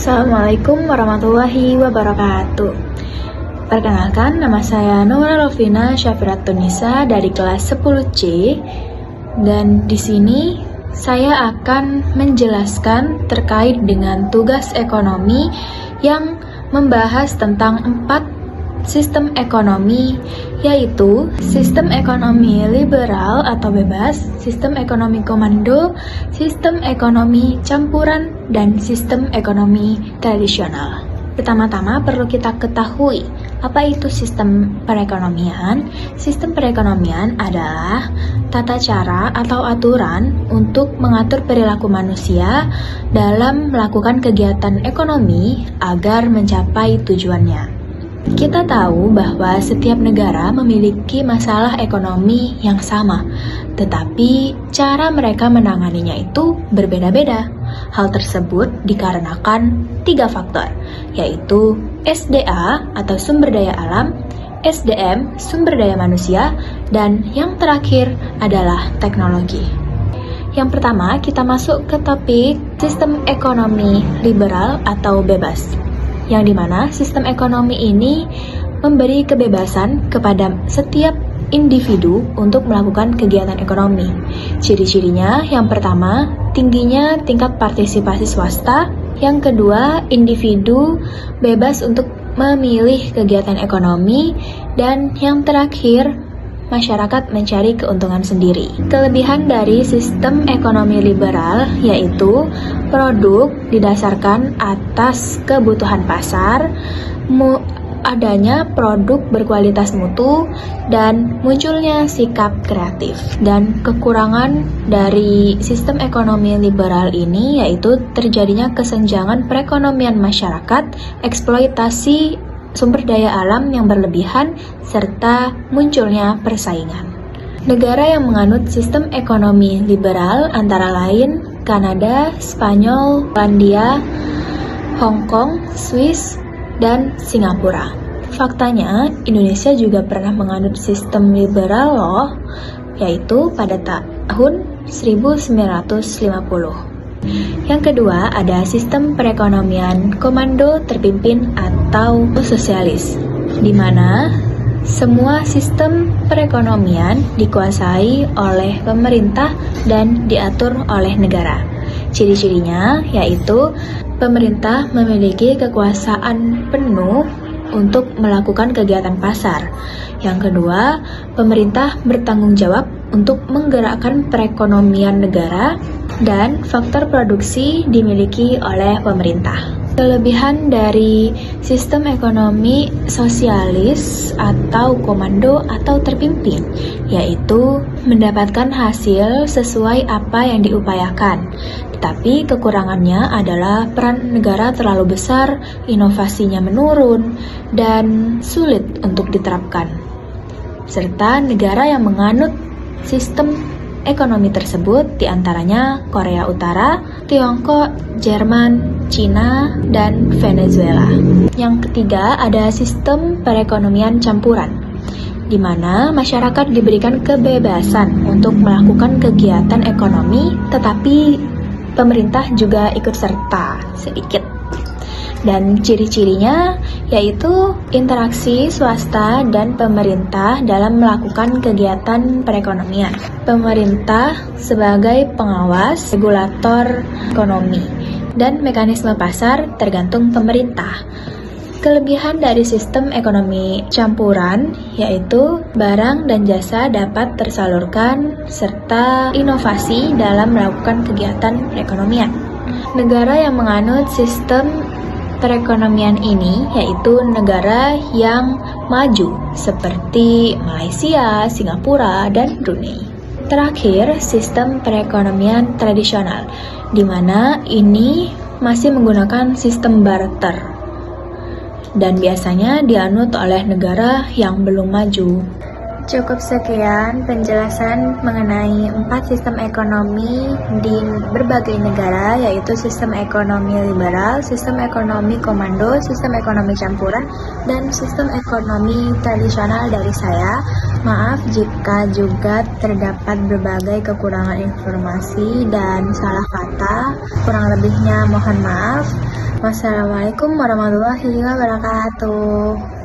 Assalamualaikum warahmatullahi wabarakatuh. Perkenalkan, nama saya Nora Lovina Syafiratun-Nisa dari kelas 10C. Dan di sini saya akan menjelaskan terkait dengan tugas ekonomi yang membahas tentang 4 sistem ekonomi, yaitu sistem ekonomi liberal atau bebas, sistem ekonomi komando, sistem ekonomi campuran, dan sistem ekonomi tradisional. Pertama-tama perlu kita ketahui, apa itu sistem perekonomian? Sistem perekonomian adalah tata cara atau aturan untuk mengatur perilaku manusia dalam melakukan kegiatan ekonomi agar mencapai tujuannya. Kita tahu bahwa setiap negara memiliki masalah ekonomi yang sama, tetapi cara mereka menanganinya itu berbeda-beda. Hal tersebut dikarenakan 3 faktor, yaitu SDA atau sumber daya alam, SDM sumber daya manusia, dan yang terakhir adalah teknologi. Yang pertama, kita masuk ke topik sistem ekonomi liberal atau bebas, yang dimana sistem ekonomi ini memberi kebebasan kepada setiap individu untuk melakukan kegiatan ekonomi. Ciri-cirinya, yang pertama, tingginya tingkat partisipasi swasta. Yang kedua, individu bebas untuk memilih kegiatan ekonomi. Dan yang terakhir, masyarakat mencari keuntungan sendiri. Kelebihan dari sistem ekonomi liberal yaitu produk didasarkan atas kebutuhan pasar, adanya produk berkualitas mutu, dan munculnya sikap kreatif. Dan kekurangan dari sistem ekonomi liberal ini yaitu terjadinya kesenjangan perekonomian masyarakat, eksploitasi sumber daya alam yang berlebihan, serta munculnya persaingan. Negara yang menganut sistem ekonomi liberal antara lain Kanada, Spanyol, Polandia, Hong Kong, Swiss, dan Singapura. Faktanya, Indonesia juga pernah menganut sistem liberal loh, yaitu pada tahun 1950. Yang kedua, ada sistem perekonomian komando terpimpin atau sosialis, di mana semua sistem perekonomian dikuasai oleh pemerintah dan diatur oleh negara. Ciri-cirinya yaitu pemerintah memiliki kekuasaan penuh untuk melakukan kegiatan pasar. Yang kedua, pemerintah bertanggung jawab untuk menggerakkan perekonomian negara, dan faktor produksi dimiliki oleh pemerintah. Kelebihan dari sistem ekonomi sosialis atau komando atau terpimpin yaitu mendapatkan hasil sesuai apa yang diupayakan. Tetapi kekurangannya adalah peran negara terlalu besar, inovasinya menurun, dan sulit untuk diterapkan. Serta negara yang menganut sistem ekonomi tersebut diantaranya Korea Utara, Tiongkok, Jerman, Cina, dan Venezuela. Yang ketiga, ada sistem perekonomian campuran, di mana masyarakat diberikan kebebasan untuk melakukan kegiatan ekonomi, tetapi pemerintah juga ikut serta sedikit. Dan ciri-cirinya yaitu interaksi swasta dan pemerintah dalam melakukan kegiatan perekonomian. Pemerintah sebagai pengawas, regulator ekonomi, dan mekanisme pasar tergantung pemerintah. Kelebihan dari sistem ekonomi campuran yaitu barang dan jasa dapat tersalurkan serta inovasi dalam melakukan kegiatan perekonomian. Negara yang menganut sistem perekonomian ini yaitu negara yang maju seperti Malaysia, Singapura, dan Brunei. Terakhir, sistem perekonomian tradisional, di mana ini masih menggunakan sistem barter dan biasanya dianut oleh negara yang belum maju. Cukup sekian penjelasan mengenai 4 sistem ekonomi di berbagai negara, yaitu sistem ekonomi liberal, sistem ekonomi komando, sistem ekonomi campuran, dan sistem ekonomi tradisional dari saya. Maaf jika juga terdapat berbagai kekurangan informasi dan salah kata. Kurang lebihnya mohon maaf. Wassalamualaikum warahmatullahi wabarakatuh.